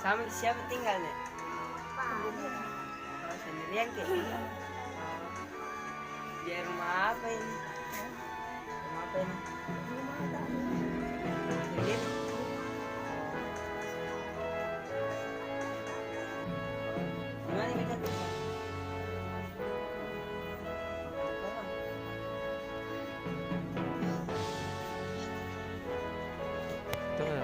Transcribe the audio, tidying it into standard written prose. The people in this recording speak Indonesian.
Sama siapa tinggalnya? Oh, sendirian ke? Oh, di rumah apa ini? Rumah apa ini? Sendiri? Gimana kita tuh? Tuh,